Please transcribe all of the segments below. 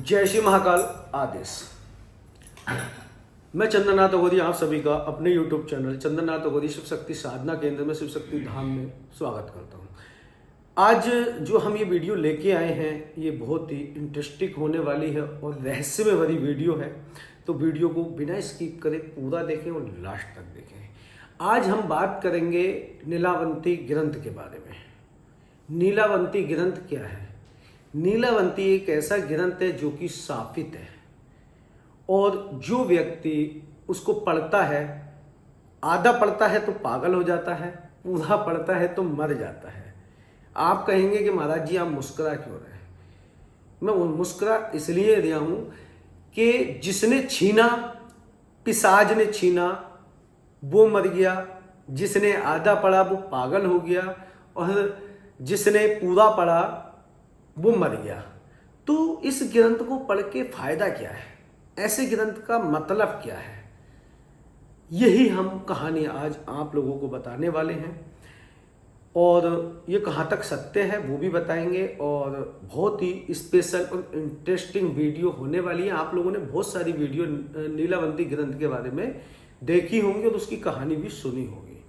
जय श्री महाकाल आदेश। मैं चंद्रनाथ अघोरी आप सभी का अपने YouTube चैनल चंद्रनाथ अघोरी शिव शक्ति साधना केंद्र में शिव शक्ति धाम में स्वागत करता हूं। आज जो हम ये वीडियो लेके आए हैं ये बहुत ही इंटरेस्टिंग होने वाली है और रहस्य में भरी वीडियो है, तो वीडियो को बिना स्किप करे पूरा देखें और लास्ट तक देखें। आज हम बात करेंगे नीलावंती ग्रंथ के बारे में। नीलावंती ग्रंथ क्या है? नीलावंती एक ऐसा ग्रंथ है जो कि शापित है और जो व्यक्ति उसको पढ़ता है, आधा पढ़ता है तो पागल हो जाता है, पूरा पढ़ता है तो मर जाता है। आप कहेंगे कि महाराज जी आप मुस्कुरा क्यों रहे हैं? मैं मुस्कुरा इसलिए रहा हूं कि जिसने छीना, पिशाच ने छीना, वो मर गया। जिसने आधा पढ़ा वो पागल हो गया और जिसने पूरा पढ़ा वो मर गया। तो इस ग्रंथ को पढ़ के फायदा क्या है? ऐसे ग्रंथ का मतलब क्या है? यही हम कहानी आज आप लोगों को बताने वाले हैं और ये कहाँ तक सत्य है वो भी बताएंगे और बहुत ही स्पेशल और इंटरेस्टिंग वीडियो होने वाली है। आप लोगों ने बहुत सारी वीडियो नीलावंती ग्रंथ के बारे में देखी होंगी और उसकी कहानी भी सुनी होगी।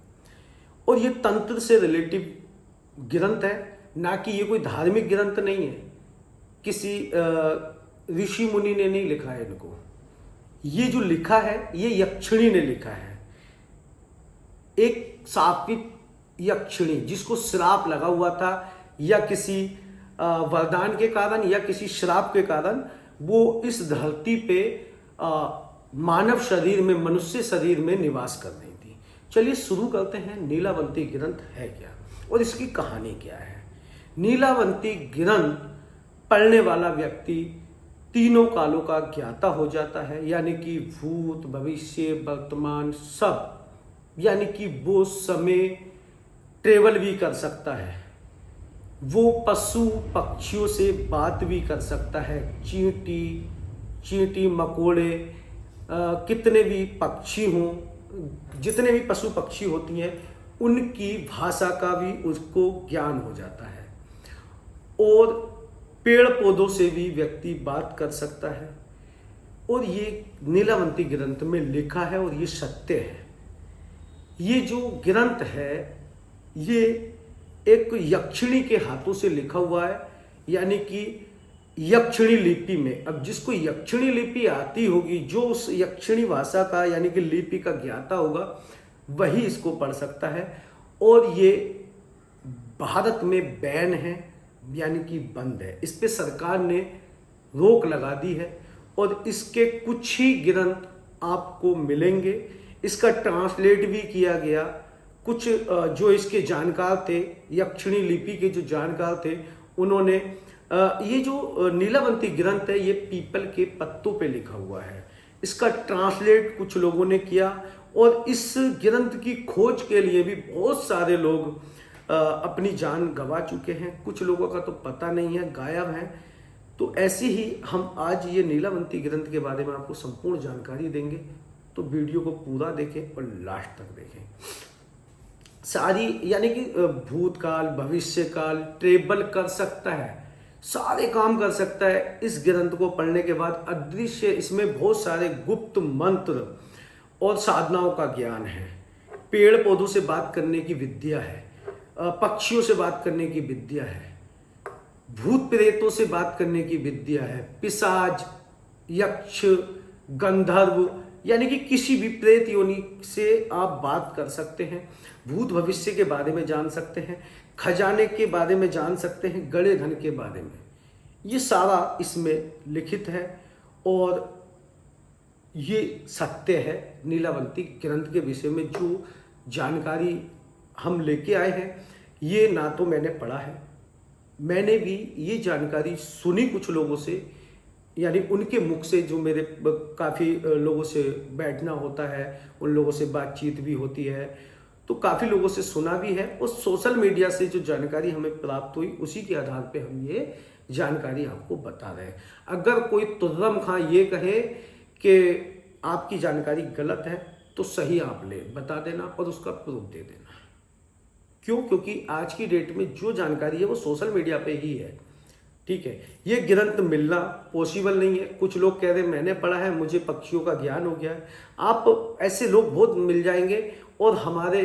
और ये तंत्र से रिलेटिव ग्रंथ है, ना कि ये कोई धार्मिक ग्रंथ नहीं है। किसी ऋषि मुनि ने नहीं लिखा है इनको। ये जो लिखा है ये यक्षिणी ने लिखा है। एक शापित यक्षिणी जिसको श्राप लगा हुआ था या किसी वरदान के कारण या किसी श्राप के कारण वो इस धरती पे मानव शरीर में, मनुष्य शरीर में निवास कर रही थी। चलिए शुरू करते हैं। नीलावंती ग्रंथ है क्या और इसकी कहानी क्या है? नीलावंती ग्रंथ पढ़ने वाला व्यक्ति तीनों कालों का ज्ञाता हो जाता है, यानी कि भूत, भविष्य, वर्तमान सब, यानी कि वो समय ट्रेवल भी कर सकता है। वो पशु पक्षियों से बात भी कर सकता है। चींटी मकोड़े, कितने भी पक्षी हों, जितने भी पशु पक्षी होती हैं उनकी भाषा का भी उसको ज्ञान हो जाता है। और पेड़ पौधों से भी व्यक्ति बात कर सकता है। और ये नीलावंती ग्रंथ में लिखा है और ये सत्य है। ये जो ग्रंथ है ये एक यक्षिणी के हाथों से लिखा हुआ है, यानी कि यक्षिणी लिपि में। अब जिसको यक्षिणी लिपि आती होगी, जो उस यक्षिणी भाषा का यानी कि लिपि का ज्ञाता होगा, वही इसको पढ़ सकता है। और ये भारत में बैन है, यानी कि बंद है। इस पे सरकार ने रोक लगा दी है और इसके कुछ ही ग्रंथ आपको मिलेंगे। इसका ट्रांसलेट भी किया गया। कुछ जो इसके जानकार थे, यक्षिणी लिपि के जो जानकार थे, उन्होंने ये जो नीलावंती ग्रंथ है ये पीपल के पत्तों पे लिखा हुआ है। इसका ट्रांसलेट कुछ लोगों ने किया और इस ग्रंथ की खोज के लिए भी बहुत सारे लोग अपनी जान गंवा चुके हैं। कुछ लोगों का तो पता नहीं है, गायब हैं। तो ऐसे ही हम आज ये नीलावंती ग्रंथ के बारे में आपको संपूर्ण जानकारी देंगे, तो वीडियो को पूरा देखें और लास्ट तक देखें। सारी यानी कि भूतकाल, भविष्यकाल ट्रेवल कर सकता है, सारे काम कर सकता है। इस ग्रंथ को पढ़ने के बाद अदृश्य, इसमें बहुत सारे गुप्त मंत्र और साधनाओं का ज्ञान है। पेड़ पौधों से बात करने की विद्या है, पक्षियों से बात करने की विद्या है, भूत प्रेतों से बात करने की विद्या है, पिशाच, यक्ष, गंधर्व, यानी कि किसी भी प्रेत योनि से आप बात कर सकते हैं। भूत भविष्य के बारे में जान सकते हैं, खजाने के बारे में जान सकते हैं, गड़े धन के बारे में। ये सारा इसमें लिखित है और ये सत्य है। नीलावंती ग्रंथ के विषय में जो जानकारी हम लेके आए हैं, ये ना तो मैंने पढ़ा है, मैंने भी ये जानकारी सुनी कुछ लोगों से, यानी उनके मुख से। जो मेरे काफ़ी लोगों से बैठना होता है, उन लोगों से बातचीत भी होती है, तो काफ़ी लोगों से सुना भी है। और सोशल मीडिया से जो जानकारी हमें प्राप्त हुई उसी के आधार पे हम ये जानकारी आपको बता रहे हैं। अगर कोई तुर्रम खां ये कहे कि आपकी जानकारी गलत है तो सही आप ले बता देना और उसका प्रूफ दे देना। क्यों? क्योंकि आज की डेट में जो जानकारी है वो सोशल मीडिया पे ही है। ठीक है, ये ग्रंथ मिलना पॉसिबल नहीं है। कुछ लोग कह रहे हैं मैंने पढ़ा है, मुझे पक्षियों का ज्ञान हो गया है। आप ऐसे लोग बहुत मिल जाएंगे। और हमारे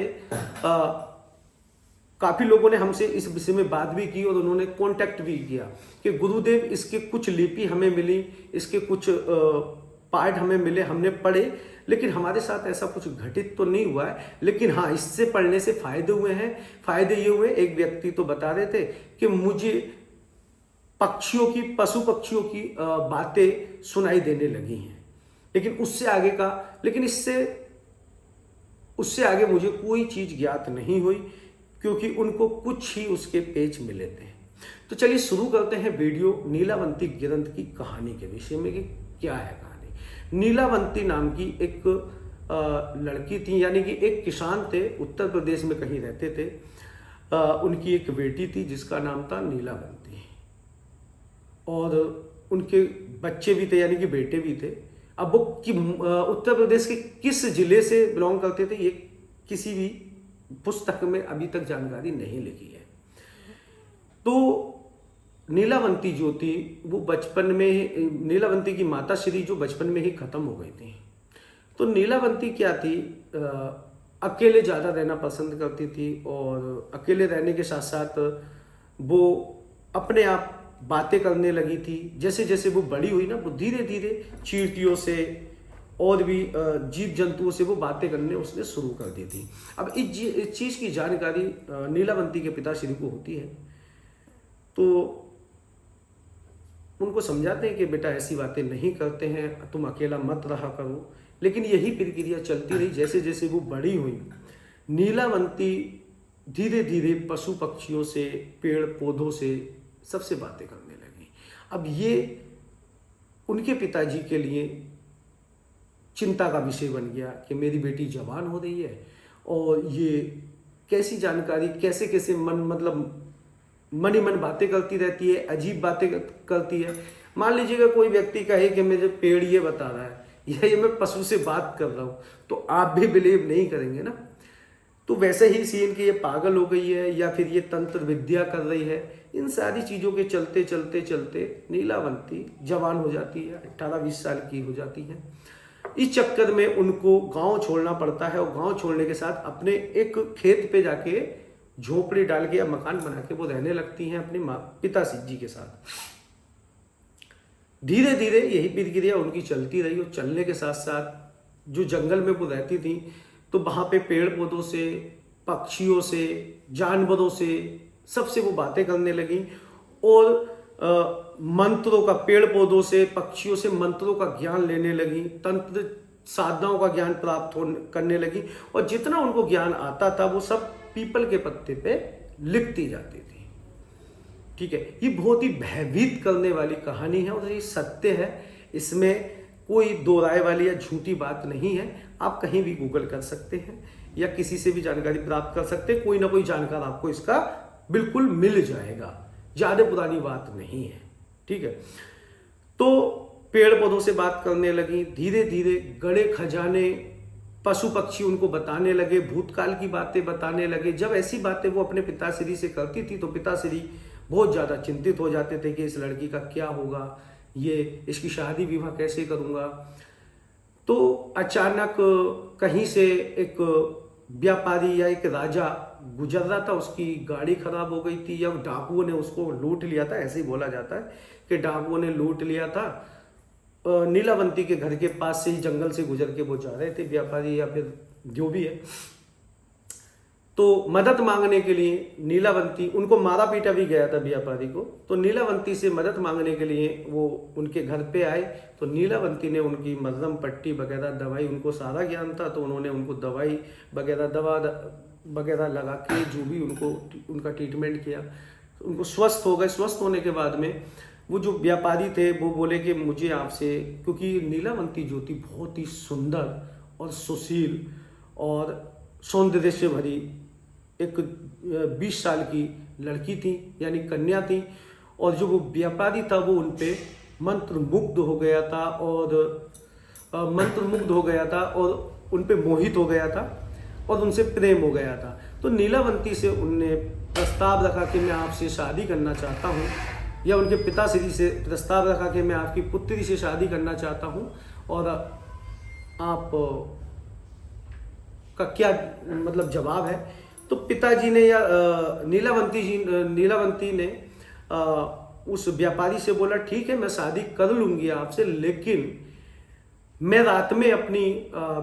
काफ़ी लोगों ने हमसे इस विषय में बात भी की और उन्होंने कांटेक्ट भी किया कि गुरुदेव इसके कुछ लिपि हमें मिली, इसके कुछ पार्ट हमें मिले, हमने पढ़े, लेकिन हमारे साथ ऐसा कुछ घटित तो नहीं हुआ है। लेकिन हाँ, इससे पढ़ने से फायदे हुए हैं। फायदे ये हुए, एक व्यक्ति तो बता रहे थे कि मुझे पक्षियों की, पशु पक्षियों की बातें सुनाई देने लगी हैं, लेकिन उससे आगे मुझे कोई चीज ज्ञात नहीं हुई, क्योंकि उनको कुछ ही उसके पेज मिले थे। तो चलिए शुरू करते हैं वीडियो नीलावंती ग्रंथ की कहानी के विषय में कि क्या है कहानी। नीलावंती नाम की एक लड़की थी, यानी कि एक किसान थे, उत्तर प्रदेश में कहीं रहते थे। उनकी एक बेटी थी जिसका नाम था नीलावंती, और उनके बच्चे भी थे, यानी कि बेटे भी थे। अब वो उत्तर प्रदेश के किस जिले से बिलोंग करते थे, ये किसी भी पुस्तक में अभी तक जानकारी नहीं लिखी है। तो नीलावंती जो थी वो बचपन में, नीलावंती की माता श्री जो बचपन में ही खत्म हो गई थी। तो नीलावंती क्या थी, अकेले ज़्यादा रहना पसंद करती थी, और अकेले रहने के साथ साथ वो अपने आप बातें करने लगी थी। जैसे जैसे वो बड़ी हुई ना, वो धीरे धीरे चींटियों से और भी जीव जंतुओं से वो बातें करने उसने शुरू कर दी थी। अब इस चीज़ की जानकारी नीलावंती के पिताश्री को होती है, तो उनको समझाते हैं कि बेटा ऐसी बातें नहीं करते हैं, तुम अकेला मत रहा करो। लेकिन यही प्रक्रिया चलती रही। जैसे जैसे वो बड़ी हुई, नीलावंती धीरे धीरे पशु पक्षियों से, पेड़ पौधों से, सबसे बातें करने लगी। अब ये उनके पिताजी के लिए चिंता का विषय बन गया कि मेरी बेटी जवान हो रही है और ये कैसी जानकारी, कैसे कैसे मन ही मन बातें करती रहती है, अजीब बातें करती है। मान लीजिएगा कोई व्यक्ति कहे कि मुझे पेड़ ये बता रहा है या ये मैं पशु से बात कर रहा हूँ, तो आप भी बिलीव नहीं करेंगे ना। तो वैसे ही सीन कि ये पागल हो गई है या फिर ये तंत्र विद्या कर रही है। इन सारी चीज़ों के चलते चलते चलते नीलावंती जवान हो जाती है, 18-20 साल की हो जाती है। इस चक्कर में उनको गांव छोड़ना पड़ता है, और गांव छोड़ने के साथ अपने एक खेत पे जाके झोपड़ी डाल के या मकान बना के वो रहने लगती हैं अपने पिताश्री जी के साथ। धीरे धीरे यही प्रक्रिया उनकी चलती रही, और चलने के साथ साथ जो जंगल में वो रहती थी, तो वहाँ पे पेड़ पौधों से, पक्षियों से, जानवरों से, सबसे वो बातें करने लगी। और मंत्रों का, पेड़ पौधों से, पक्षियों से मंत्रों का ज्ञान लेने लगी, तंत्र साधनाओं का ज्ञान प्राप्त करने लगी। और जितना उनको ज्ञान आता था वो सब पीपल के पत्ते पे लिखती जाती थी। ठीक है, ये बहुत ही भयभीत करने वाली कहानी है और ये सत्य है। इसमें कोई दो राय वाली या झूठी बात नहीं है। आप कहीं भी गूगल कर सकते हैं या किसी से भी जानकारी प्राप्त कर सकते हैं, कोई ना कोई जानकार आपको इसका बिल्कुल मिल जाएगा। ज्यादा पुरानी बात नहीं है। ठीक है, तो पेड़ पौधों से बात करने लगी, धीरे धीरे गड़े खजाने, पशु पक्षी उनको बताने लगे, भूतकाल की बातें बताने लगे। जब ऐसी बातें वो अपने पिताश्री से करती थी तो पिताश्री बहुत ज़्यादा चिंतित हो जाते थे कि इस लड़की का क्या होगा, ये इसकी शादी विवाह कैसे करूँगा। तो अचानक कहीं से एक व्यापारी या एक राजा गुजर रहा था, उसकी गाड़ी खराब हो गई थी या डाकुओं ने उसको लूट लिया था। ऐसे ही बोला जाता है कि डाकुओं ने लूट लिया था। नीलावंती के घर के पास से ही जंगल से गुजर के वो जा रहे थे, व्यापारी या फिर जो भी है। तो मदद मांगने के लिए नीलावंती, उनको मारा पीटा भी गया था व्यापारी को, तो नीलावंती से मदद मांगने के लिए वो उनके घर पे आए। तो नीलावंती ने उनकी मरहम पट्टी वगैरह दवाई, उनको सारा ज्ञान था, तो उन्होंने उनको दवाई वगैरह, दवा वगैरह लगा के जो भी उनका ट्रीटमेंट किया, उनको स्वस्थ हो गए। स्वस्थ होने के बाद में वो जो व्यापारी थे वो बोले कि मुझे आपसे, क्योंकि नीलावंती जो थी बहुत ही सुंदर और सुशील और सौंदर्य से भरी एक 20 साल की लड़की थी, यानी कन्या थी। और जो वो व्यापारी था वो उनपे मंत्रमुग्ध हो गया था और उनपे मोहित हो गया था और उनसे प्रेम हो गया था। तो नीलावंती से उनने प्रस्ताव रखा कि मैं आपसे शादी करना चाहता हूँ। या उनके पिताश्री से प्रस्ताव रखा कि मैं आपकी पुत्री से शादी करना चाहता हूँ और आप का क्या मतलब जवाब है। तो पिताजी ने या नीलावंती ने उस व्यापारी से बोला ठीक है मैं शादी कर लूंगी आपसे, लेकिन मैं रात में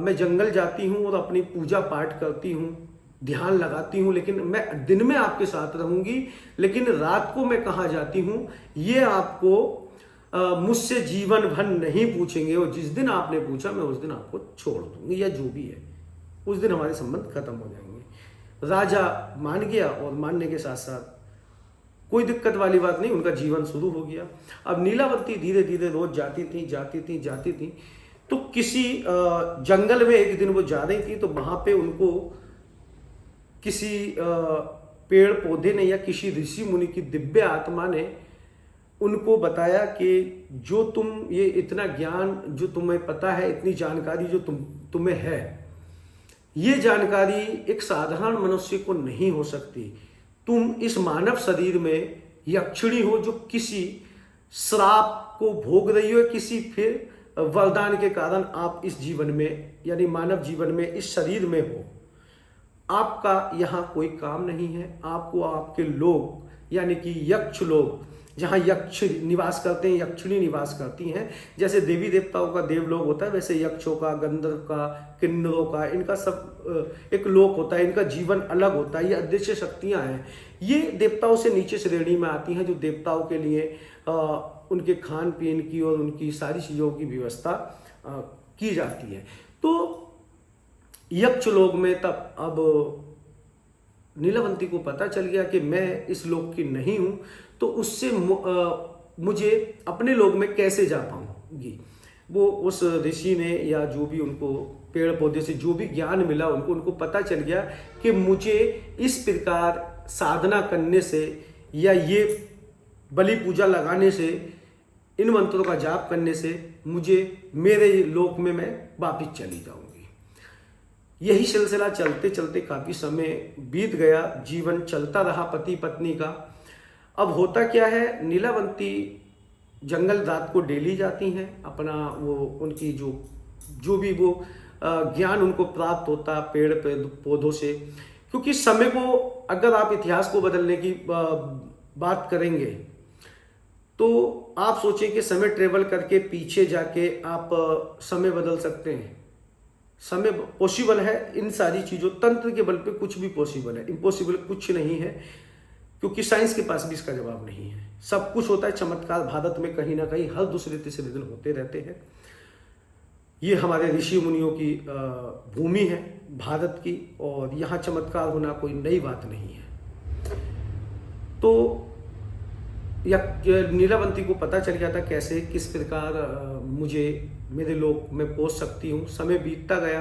मैं जंगल जाती हूँ और अपनी पूजा पाठ करती हूँ, ध्यान लगाती हूँ, लेकिन मैं दिन में आपके साथ रहूंगी, लेकिन रात को मैं कहाँ जाती हूँ ये आपको मुझसे जीवन भर नहीं पूछेंगे, और जिस दिन आपने पूछा मैं उस दिन आपको छोड़ दूंगी, या जो भी है उस दिन हमारे संबंध खत्म हो जाएंगे। राजा मान गया और मानने के साथ साथ कोई दिक्कत वाली बात नहीं, उनका जीवन शुरू हो गया। अब नीलावंती धीरे धीरे रोज जाती थी। तो किसी जंगल में एक दिन वो जा रही थी, तो वहां पे उनको किसी पेड़ पौधे ने या किसी ऋषि मुनि की दिव्य आत्मा ने उनको बताया कि जो तुम ये इतना ज्ञान जो तुम्हें पता है, इतनी जानकारी जो तुम्हें है, ये जानकारी एक साधारण मनुष्य को नहीं हो सकती। तुम इस मानव शरीर में यक्षिणी हो जो किसी श्राप को भोग रही हो, किसी फिर वरदान के कारण आप इस जीवन में यानी मानव जीवन में इस शरीर में हो। आपका यहाँ कोई काम नहीं है। आपको आपके लोग यानी कि यक्ष लोग, जहाँ यक्ष निवास करते हैं, यक्षिणी निवास करती हैं, जैसे देवी देवताओं का देवलोक होता है वैसे यक्षों का, गंधर्व का, किन्नरों का, इनका सब एक लोक होता है। इनका जीवन अलग होता है। ये अदृश्य शक्तियाँ हैं। ये देवताओं से नीचे श्रेणी में आती हैं, जो देवताओं के लिए उनके खान पीन की और उनकी सारी चीज़ों की व्यवस्था की जाती है। तो यक्ष लोक में तब अब नीलावंती को पता चल गया कि मैं इस लोक की नहीं हूँ, तो उससे मुझे अपने लोक में कैसे जा पाऊंगी। वो उस ऋषि ने या जो भी उनको पेड़ पौधे से जो भी ज्ञान मिला उनको पता चल गया कि मुझे इस प्रकार साधना करने से या ये बलि पूजा लगाने से, इन मंत्रों का जाप करने से मुझे मेरे लोक में मैं वापिस चली जाऊंगी। यही सिलसिला चलते चलते काफी समय बीत गया। जीवन चलता रहा पति पत्नी का। अब होता क्या है, नीलावंती जंगल रात को डेली जाती हैं, अपना वो उनकी जो भी वो ज्ञान उनको प्राप्त होता पेड़ पौधों से। क्योंकि समय को अगर आप इतिहास को बदलने की बात करेंगे तो आप सोचें कि समय ट्रेवल करके पीछे जाके आप समय बदल सकते हैं। समय पॉसिबल है, इन सारी चीज़ों तंत्र के बल पे कुछ भी पॉसिबल है, इम्पॉसिबल कुछ नहीं है, क्योंकि साइंस के पास भी इसका जवाब नहीं है। सब कुछ होता है चमत्कार भारत में कहीं ना कहीं हर दूसरे तीसरे दिन होते रहते हैं। ये हमारे ऋषि मुनियों की भूमि है भारत की, और यहाँ चमत्कार होना कोई नई बात नहीं है। तो या नीलावंती को पता चल गया था कैसे किस प्रकार मुझे मेरे लोक में पहुंच सकती हूँ। समय बीतता गया।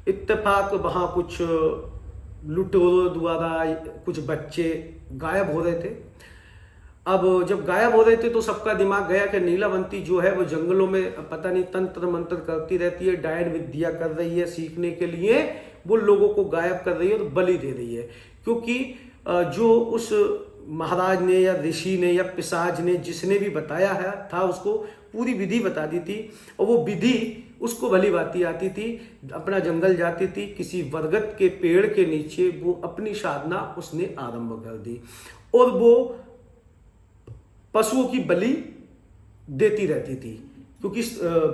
इत्तेफाक वहाँ कुछ लुटेरों द्वारा कुछ बच्चे गायब हो रहे थे। अब जब गायब हो रहे थे तो सबका दिमाग गया कि नीलावंती जो है वो जंगलों में पता नहीं तंत्र मंत्र करती रहती है, डायन विद्या कर रही है, सीखने के लिए वो लोगों को गायब कर रही है और बलि दे रही है। क्योंकि जो उस महाराज ने या ऋषि ने या पिशाच ने जिसने भी बताया है था उसको पूरी विधि बता दी थी, और वो विधि उसको भली भांति आती थी। अपना जंगल जाती थी, किसी बरगद के पेड़ के नीचे वो अपनी साधना उसने आरंभ कर दी, और वो पशुओं की बलि देती रहती थी। क्योंकि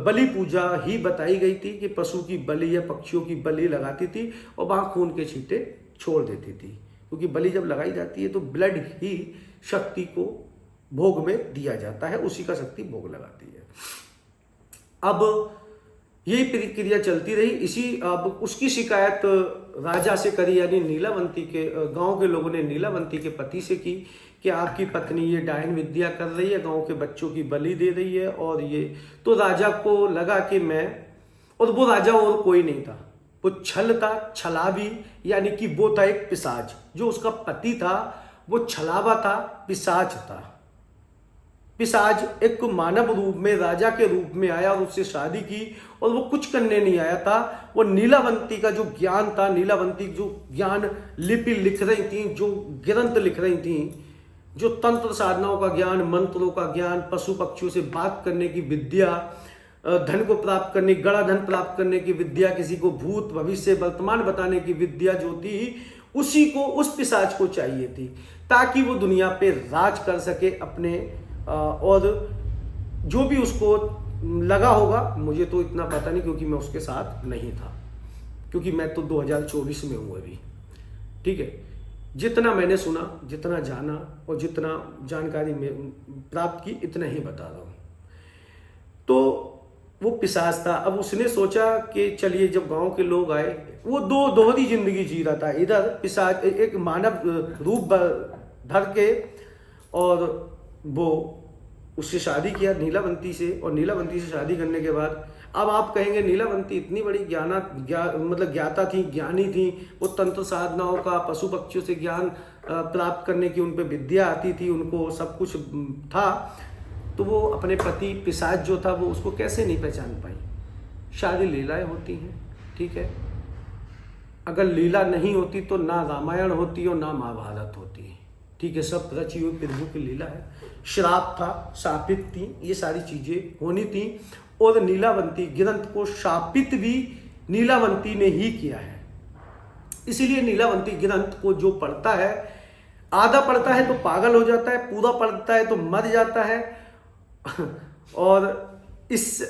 बलि पूजा ही बताई गई थी कि पशु की बलि या पक्षियों की बलि लगाती थी और वहां खून के छींटे छोड़ देती थी। क्योंकि बलि जब लगाई जाती है तो ब्लड ही शक्ति को भोग में दिया जाता है, उसी का शक्ति भोग लगाती है। अब यही प्रक्रिया चलती रही। अब उसकी शिकायत राजा से करी, यानी नीलावंती के गांव के लोगों ने नीलावंती के पति से की कि आपकी पत्नी ये डायन विद्या कर रही है, गांव के बच्चों की बलि दे रही है। और ये तो राजा को लगा कि और वो राजा और कोई नहीं था, वो छल था, छलावी, यानी कि वो था एक पिशाच। जो उसका पति था वो छलावा था, पिशाच था। पिशाच एक मानव रूप में राजा के रूप में आया और उससे शादी की, और वो कुछ करने नहीं आया था। वो नीलावंती का जो ज्ञान था, नीलावंती जो ज्ञान लिपि लिख रही थी, जो ग्रंथ लिख रही थी, जो तंत्र साधनाओं का ज्ञान, मंत्रों का ज्ञान, पशु पक्षियों से बात करने की विद्या, धन को प्राप्त करने, गड़ा धन प्राप्त करने की विद्या, किसी को भूत भविष्य वर्तमान बताने की विद्या जो थी, उसी को, उस पिशाच को चाहिए थी, ताकि वो दुनिया पे राज कर सके अपने। और जो भी उसको लगा होगा, मुझे तो इतना पता नहीं क्योंकि मैं उसके साथ नहीं था, क्योंकि मैं तो 2024 में हूँ अभी, ठीक है। जितना मैंने सुना, जितना जाना और जितना जानकारी में प्राप्त की, इतना ही बता रहा हूँ। तो वो पिशाच था। अब उसने सोचा कि चलिए, जब गांव के लोग आए, वो दोहरी जिंदगी जी रहा था। इधर पिशाच एक मानव रूप धर के, और वो उससे शादी किया नीलावंती से, और नीलावंती से शादी करने के बाद, अब आप कहेंगे नीलावंती इतनी बड़ी मतलब ज्ञाता थी, ज्ञानी थी, वो तंत्र साधनाओं का, पशु पक्षियों से ज्ञान प्राप्त करने की उन पे विद्या आती थी, उनको सब कुछ था, तो वो अपने पति पिशाच जो था वो उसको कैसे नहीं पहचान पाई। शादी लीलाएं होती हैं, ठीक है। अगर लीला नहीं होती तो ना रामायण होती और ना महाभारत होती, ठीक है। सब रची हुई प्रभु की लीला है। श्राप था, शापित थी, ये सारी चीजें होनी थी। और नीलावंती ग्रंथ को शापित भी नीलावंती ने ही किया है। इसीलिए नीलावंती ग्रंथ को जो पढ़ता है, आधा पढ़ता है तो पागल हो जाता है, पूरा पढ़ता है तो मर जाता है। और इस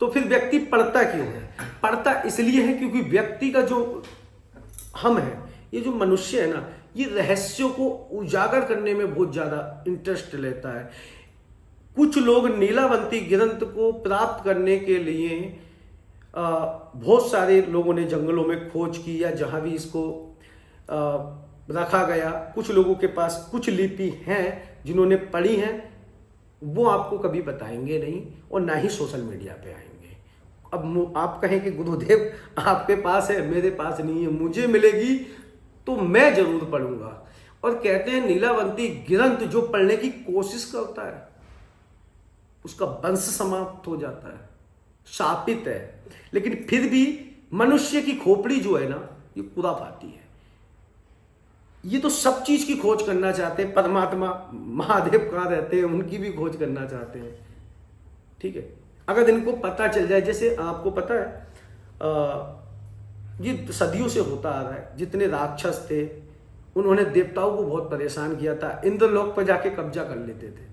तो फिर व्यक्ति पढ़ता क्यों है? पढ़ता इसलिए है क्योंकि व्यक्ति का जो हम है, ये जो मनुष्य है ना, ये रहस्यों को उजागर करने में बहुत ज्यादा इंटरेस्ट लेता है। कुछ लोग नीलावंती ग्रंथ को प्राप्त करने के लिए बहुत सारे लोगों ने जंगलों में खोज की, या जहां भी इसको रखा गया। कुछ लोगों के पास कुछ लिपि हैं जिन्होंने पढ़ी हैं, वो आपको कभी बताएंगे नहीं और ना ही सोशल मीडिया पे आएंगे। अब आप कहें कि गुरुदेव आपके पास है, मेरे पास नहीं है, मुझे मिलेगी तो मैं जरूर पढ़ूंगा। और कहते हैं नीलावंती ग्रंथ जो पढ़ने की कोशिश करता है, उसका वंश समाप्त हो जाता है, शापित है। लेकिन फिर भी मनुष्य की खोपड़ी जो है ना, ये खुराफाती है। ये तो सब चीज की खोज करना चाहते हैं। परमात्मा महादेव कहाँ रहते हैं, उनकी भी खोज करना चाहते हैं, ठीक है। अगर इनको पता चल जाए, जैसे आपको पता है ये सदियों से होता आ रहा है। जितने राक्षस थे, उन्होंने देवताओं को बहुत परेशान किया था। इंद्रलोक पर जाके कब्जा कर लेते थे,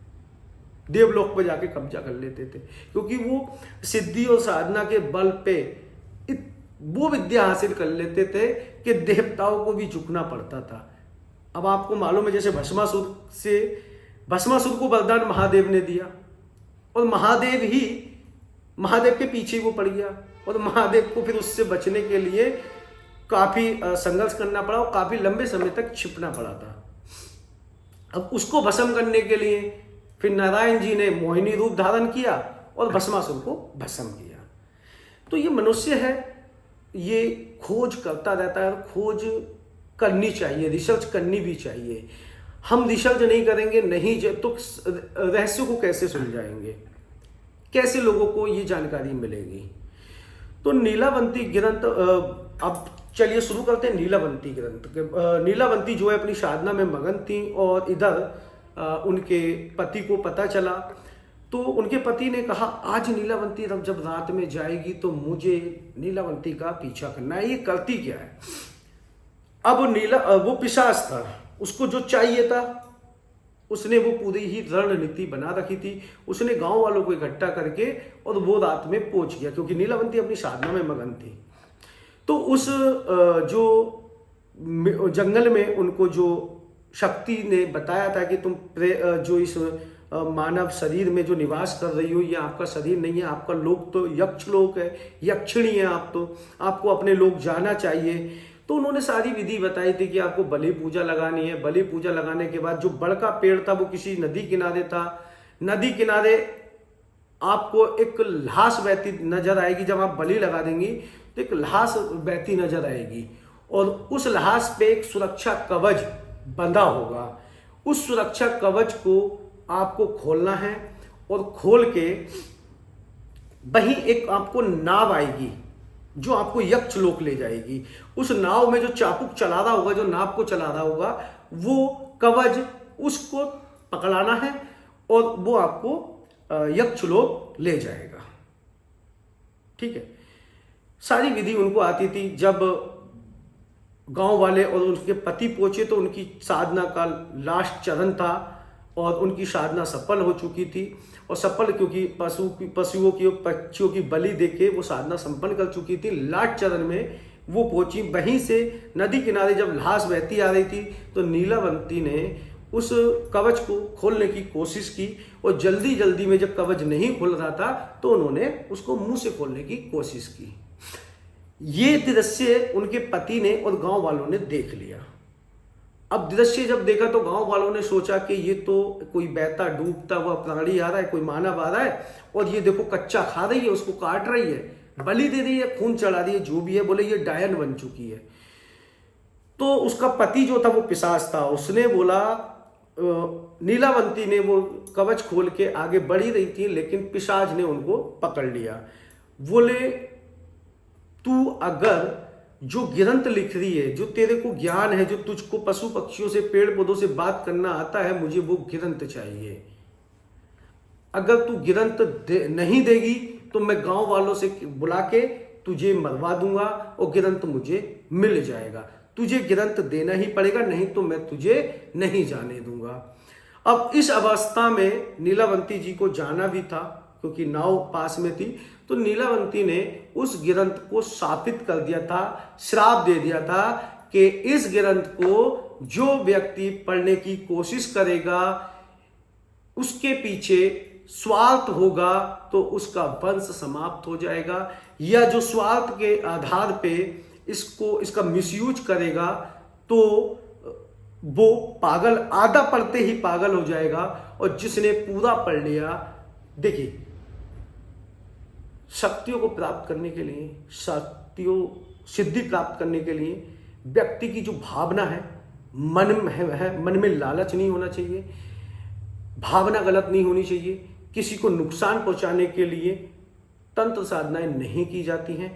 देवलोक पर जाके कब्जा कर लेते थे, क्योंकि वो सिद्धि और साधना के बल पे वो विद्या हासिल कर लेते थे कि देवताओं को भी झुकना पड़ता था। अब आपको मालूम है, जैसे भस्मासुर को वरदान महादेव ने दिया, और महादेव के पीछे वो पड़ गया, और महादेव को फिर उससे बचने के लिए काफी संघर्ष करना पड़ा और काफी लंबे समय तक छिपना पड़ा था। अब उसको भस्म करने के लिए फिर नारायण जी ने मोहिनी रूप धारण किया और भस्मासुर को भस्म किया। तो ये मनुष्य है, ये खोज करता रहता है, और खोज करनी चाहिए, रिसर्च करनी भी चाहिए। हम रिसर्च नहीं करेंगे, नहीं तो रहस्यों को कैसे सुलझाएंगे, कैसे लोगों को ये जानकारी मिलेगी। तो नीलावंती ग्रंथ, अब चलिए शुरू करते हैं नीलावंती ग्रंथ। नीलावंती जो है अपनी साधना में मगन थी, और इधर उनके पति को पता चला, तो उनके पति ने कहा आज नीलावंती जब रात में जाएगी तो मुझे नीलावंती का पीछा करना है। ये करती क्या है? अब वो पिशाच था, उसको जो चाहिए था उसने वो पूरी ही रणनीति बना रखी थी। उसने गांव वालों को इकट्ठा करके और वो रात में पहुंच गया, क्योंकि नीलावंती अपनी साधना में मगन थी। तो उस जो जंगल में उनको जो शक्ति ने बताया था कि तुम जो इस मानव शरीर में जो निवास कर रही हो, ये आपका शरीर नहीं है, आपका लोक तो यक्ष लोक है, यक्षिणी है आप, तो आपको अपने लोक जाना चाहिए। तो उन्होंने सारी विधि बताई थी कि आपको बलि पूजा लगानी है। बलि पूजा लगाने के बाद जो बड़का पेड़ था वो किसी नदी किनारे था। नदी किनारे आपको एक लाश बहती नजर आएगी। जब आप बलि लगा देंगी तो एक लाश बहती नजर आएगी, और उस लाश पे एक सुरक्षा कवच बंधा होगा। उस सुरक्षा कवच को आपको खोलना है, और खोल के वही एक आपको नाव आएगी जो आपको यक्ष लोक ले जाएगी। उस नाव में जो चाबुक चला रहा होगा, जो नाव को चला रहा होगा, वो कवच उसको पकड़ाना है और वो आपको यक्षलोक ले जाएगा। ठीक है, सारी विधि उनको आती थी। जब गांव वाले और उनके पति पहुंचे तो उनकी साधना का लास्ट चरण था और उनकी साधना सफल हो चुकी थी। और सफल क्योंकि पशुओं की पक्षियों की बलि देके वो साधना संपन्न कर चुकी थी। लास्ट चरण में वो पहुंची। वहीं से नदी किनारे जब लाश बहती आ रही थी तो नीलावंती ने उस कवच को खोलने की कोशिश की और जल्दी जल्दी में जब कवच नहीं खुल रहा था तो उन्होंने उसको मुंह से खोलने की कोशिश की। ये दृश्य उनके पति ने और गांव वालों ने देख लिया। अब दृश्य जब देखा तो गांव वालों ने सोचा कि ये तो कोई बहता डूबता हुआ प्राणी आ रहा है, कोई मानव आ रहा है और ये देखो कच्चा खा रही है, उसको काट रही है, बलि दे रही है, खून चढ़ा रही है, जो भी है। बोले ये डायन बन चुकी है। तो उसका पति जो था वो पिशाच था, उसने बोला, नीलावंती ने वो कवच खोल के आगे बढ़ी रही थी लेकिन पिशाच ने उनको पकड़ लिया। बोले तू अगर जो ग्रंथ लिख रही है, जो तेरे को ज्ञान है, जो तुझको पशु पक्षियों से पेड़ पौधों से बात करना आता है, मुझे वो ग्रंथ चाहिए। अगर तू ग्रंथ नहीं देगी तो मैं गांव वालों से बुला के तुझे मरवा दूंगा और ग्रंथ मुझे मिल जाएगा। तुझे ग्रंथ देना ही पड़ेगा, नहीं तो मैं तुझे नहीं जाने दूंगा। अब इस अवस्था में नीलावंती जी को जाना भी था क्योंकि नाव पास में थी। तो नीलावंती ने उस ग्रंथ को शापित कर दिया था, श्राप दे दिया था कि इस ग्रंथ को जो व्यक्ति पढ़ने की कोशिश करेगा, उसके पीछे स्वार्थ होगा तो उसका वंश समाप्त हो जाएगा, या जो स्वार्थ के आधार पे इसका मिसयूज करेगा तो वो पागल, आधा पढ़ते ही पागल हो जाएगा। और जिसने पूरा पढ़ लिया, देखिए शक्तियों को प्राप्त करने के लिए, सिद्धि प्राप्त करने के लिए व्यक्ति की जो भावना है, मन में लालच नहीं होना चाहिए, भावना गलत नहीं होनी चाहिए। किसी को नुकसान पहुंचाने के लिए तंत्र साधनाएं नहीं की जाती हैं।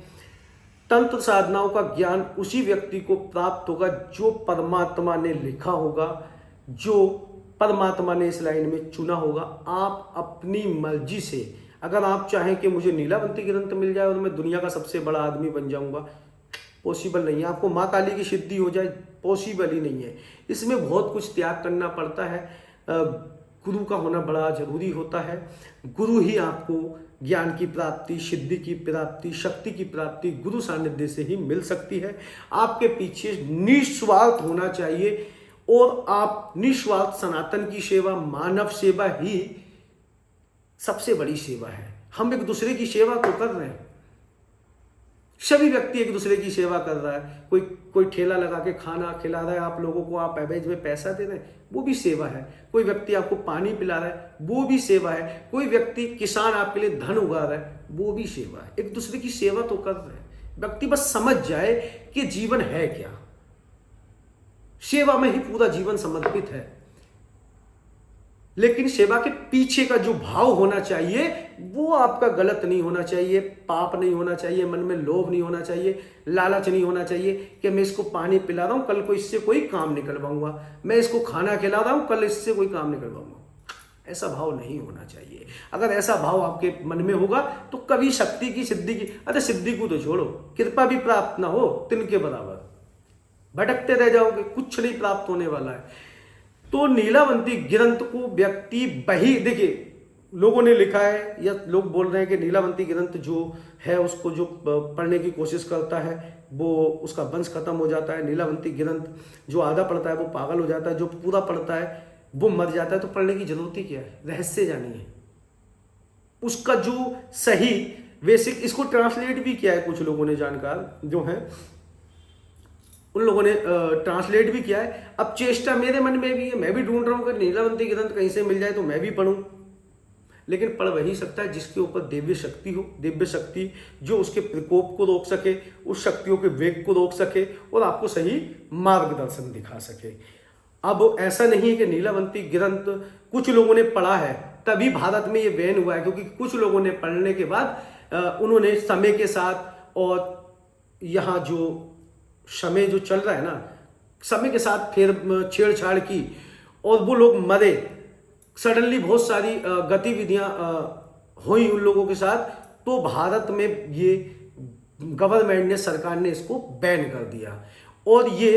तंत्र साधनाओं का ज्ञान उसी व्यक्ति को प्राप्त होगा जो परमात्मा ने लिखा होगा, जो परमात्मा ने इस लाइन में चुना होगा। आप अपनी मर्जी से, अगर आप चाहें कि मुझे नीलावंती ग्रंथ मिल जाए और मैं दुनिया का सबसे बड़ा आदमी बन जाऊंगा, पॉसिबल नहीं है। आपको माँ काली की सिद्धि हो जाए, पॉसिबल ही नहीं है। इसमें बहुत कुछ त्याग करना पड़ता है। गुरु का होना बड़ा जरूरी होता है। गुरु ही आपको ज्ञान की प्राप्ति, सिद्धि की प्राप्ति, शक्ति की प्राप्ति गुरु सानिध्य से ही मिल सकती है। आपके पीछे निस्वार्थ होना चाहिए और आप निस्वार्थ सनातन की सेवा, मानव सेवा ही सबसे बड़ी सेवा है। हम एक दूसरे की सेवा तो कर रहे हैं, सभी व्यक्ति एक दूसरे की सेवा कर रहा है। कोई ठेला लगा के खाना खिला रहा है आप लोगों को, आप एवरेज में पैसा दे रहे हैं, वो भी सेवा है। कोई व्यक्ति आपको पानी पिला रहा है, वो भी सेवा है। कोई व्यक्ति किसान आपके लिए धन उगा रहा है, वो भी सेवा है। एक दूसरे की सेवा तो कर रहे हैं। व्यक्ति बस समझ जाए कि जीवन है क्या, सेवा में ही पूरा जीवन समर्पित है। लेकिन सेवा के पीछे का जो भाव होना चाहिए वो आपका गलत नहीं होना चाहिए, पाप नहीं होना चाहिए, मन में लोभ नहीं होना चाहिए, लालच नहीं होना चाहिए कि मैं इसको पानी पिला रहा हूं, कल को इससे कोई काम निकलवाऊंगा, मैं इसको खाना खिला रहा हूं, कल इससे कोई काम निकलवाऊंगा। ऐसा भाव नहीं होना चाहिए। अगर ऐसा भाव आपके मन में होगा तो कभी शक्ति की, सिद्धि की, अरे सिद्धि को तो छोड़ो, कृपा भी प्राप्त ना हो, तिनके बराबर भटकते रह जाओगे, कुछ नहीं प्राप्त होने वाला है। तो नीलावंती ग्रंथ को व्यक्ति देखिए लोगों ने लिखा है या लोग बोल रहे हैं कि नीलावंती ग्रंथ जो है उसको जो पढ़ने की कोशिश करता है वो उसका वंश खत्म हो जाता है। नीलावंती ग्रंथ जो आधा पढ़ता है वो पागल हो जाता है, जो पूरा पढ़ता है वो मर जाता है। तो पढ़ने की जरूरत ही क्या है? रहस्य जानिए उसका जो सही बेसिक। इसको ट्रांसलेट भी किया है कुछ लोगों ने, जानकार जो है उन लोगों ने ट्रांसलेट भी किया है। अब चेष्टा मेरे मन में भी है, मैं भी ढूंढ रहा हूं कि नीलावंती ग्रंथ कहीं से मिल जाए तो मैं भी पढ़ूं। लेकिन पढ़ वही सकता है जिसके ऊपर दिव्य शक्ति हो, दिव्य शक्ति जो उसके प्रकोप को रोक सके, उस शक्तियों के वेग को रोक सके और आपको सही मार्गदर्शन दिखा सके। अब ऐसा नहीं है कि नीलावंती ग्रंथ कुछ लोगों ने पढ़ा है तभी भारत में ये बैन हुआ है, क्योंकि कुछ लोगों ने पढ़ने के बाद उन्होंने समय के साथ और यहाँ जो समय जो चल रहा है ना, समय के साथ फिर छेड़छाड़ की और वो लोग मरे। सडनली बहुत सारी गतिविधियां हुई उन लोगों के साथ, तो भारत में ये गवर्नमेंट ने, सरकार ने इसको बैन कर दिया और ये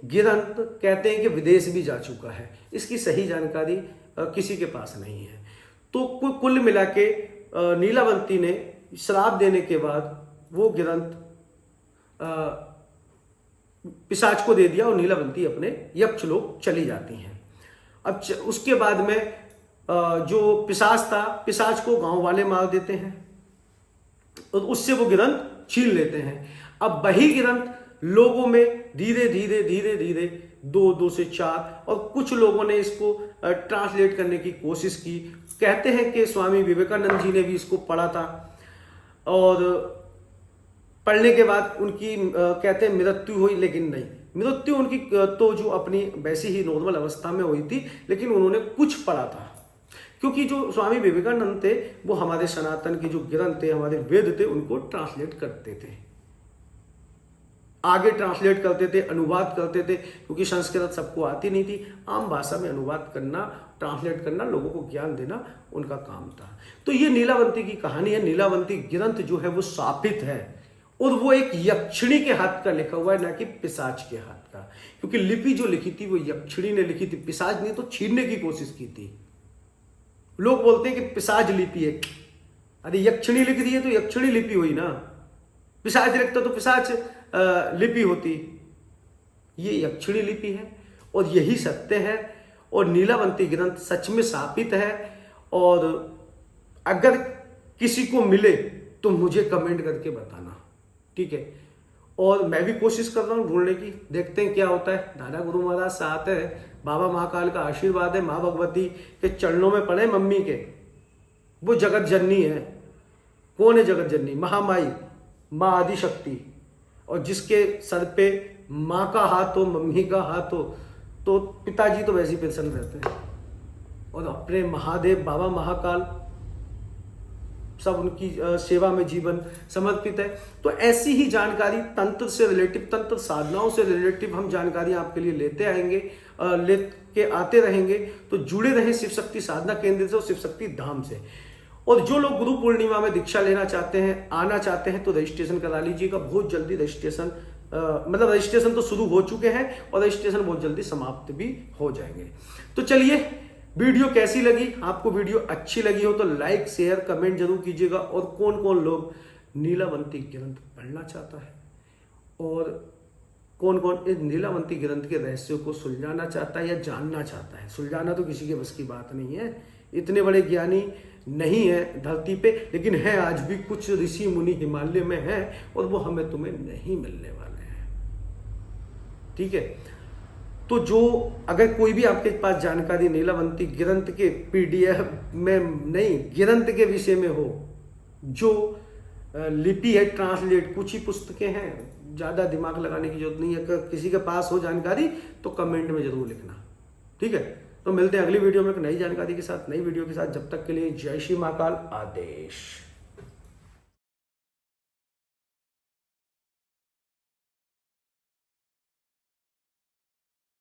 गिरंत कहते हैं कि विदेश भी जा चुका है। इसकी सही जानकारी किसी के पास नहीं है। तो कुल मिला के नीलावंती ने श्राप देने के बाद वो गिरंत पिशाच को दे दिया और नीलावंती अपने यक्ष लोक चली जाती हैं। अब उसके बाद में जो पिशाच था, पिशाच को गांव वाले मार देते हैं और उससे वो गिरंत छीन लेते हैं। अब वही गिरंत लोगों में धीरे धीरे धीरे धीरे 2 से 4 और कुछ लोगों ने इसको ट्रांसलेट करने की कोशिश की। कहते हैं कि स्वामी विवेकानंद जी ने भी इसको पढ़ा था और पढ़ने के बाद उनकी कहते हैं मृत्यु हुई, लेकिन नहीं, मृत्यु उनकी तो जो अपनी वैसी ही नॉर्मल अवस्था में हुई थी, लेकिन उन्होंने कुछ पढ़ा था। क्योंकि जो स्वामी विवेकानंद थे वो हमारे सनातन के जो ग्रंथ थे, हमारे वेद थे, उनको ट्रांसलेट करते थे, आगे ट्रांसलेट करते थे, अनुवाद करते थे, क्योंकि संस्कृत सबको आती नहीं थी। आम भाषा में अनुवाद करना, ट्रांसलेट करना, लोगों को ज्ञान देना उनका काम था। तो ये नीलावंती की कहानी है। नीलावंती ग्रंथ जो है वो शापित है और वो एक यक्षिणी के हाथ का लिखा हुआ है, ना कि पिशाच के हाथ का, क्योंकि लिपि जो लिखी थी वो यक्षिणी ने लिखी थी, पिशाच ने तो छीनने की कोशिश की थी। लोग बोलते हैं कि पिशाच लिपि है, अरे यक्षिणी लिख दी है तो यक्षिणी लिपि हुई ना, पिशाच लिखता तो पिशाच लिपि होती। ये यक्षिणी लिपि है और यही सत्य है और नीलावंती ग्रंथ सच में शापित है। और अगर किसी को मिले तो मुझे कमेंट करके बताना, ठीक है। और मैं भी कोशिश कर रहा हूँ ढूंढने की, देखते हैं क्या होता है। दादा गुरु महाराज साथ है, बाबा महाकाल का आशीर्वाद है, माँ भगवती के चरणों में पड़े मम्मी के, वो जगत जननी है। कौन है जगत जननी? महामाई, माँ आदि शक्ति। और जिसके सर पे माँ का हाथ हो, मम्मी का हाथ हो, तो पिताजी तो वैसे ही प्रसन्न रहते हैं। और अपने महादेव बाबा महाकाल सब उनकी सेवा में जीवन समर्पित है। तो ऐसी ही जानकारी तंत्र से रिलेटिव, तंत्र साधनाओं से रिलेटिव हम जानकारी आपके लिए लेते आएंगे, लेके आते रहेंगे। तो जुड़े रहें शिव शक्ति साधना केंद्र से और शिव शक्ति धाम से। और जो लोग गुरु पूर्णिमा में दीक्षा लेना चाहते हैं, आना चाहते हैं, तो रजिस्ट्रेशन करा लीजिएगा। बहुत जल्दी रजिस्ट्रेशन मतलब रजिस्ट्रेशन तो शुरू हो चुके हैं और रजिस्ट्रेशन बहुत जल्दी समाप्त भी हो जाएंगे। तो चलिए, वीडियो कैसी लगी? आपको वीडियो अच्छी लगी हो तो लाइक शेयर कमेंट जरूर कीजिएगा। और कौन कौन लोग नीलावंती ग्रंथ पढ़ना चाहता है और कौन कौन इस नीलावंती ग्रंथ के रहस्यों को सुलझाना चाहता है या जानना चाहता है। सुलझाना तो किसी के बस की बात नहीं है, इतने बड़े ज्ञानी नहीं है धरती पे, लेकिन है आज भी कुछ ऋषि मुनि हिमालय में हैं और वो हमें तुम्हें नहीं मिलने वाले हैं, ठीक है। तो जो अगर कोई भी आपके पास जानकारी नीलावंती ग्रंथ के PDF में नहीं, ग्रंथ के विषय में हो, जो लिपि है ट्रांसलेट, कुछ ही पुस्तकें हैं, ज़्यादा दिमाग लगाने की जरूरत नहीं है। अगर किसी के पास हो जानकारी तो कमेंट में जरूर लिखना, ठीक है। तो मिलते हैं अगली वीडियो में एक नई जानकारी के साथ, नई वीडियो के साथ। जब तक के लिए जय श्री महाकाल, आदेश।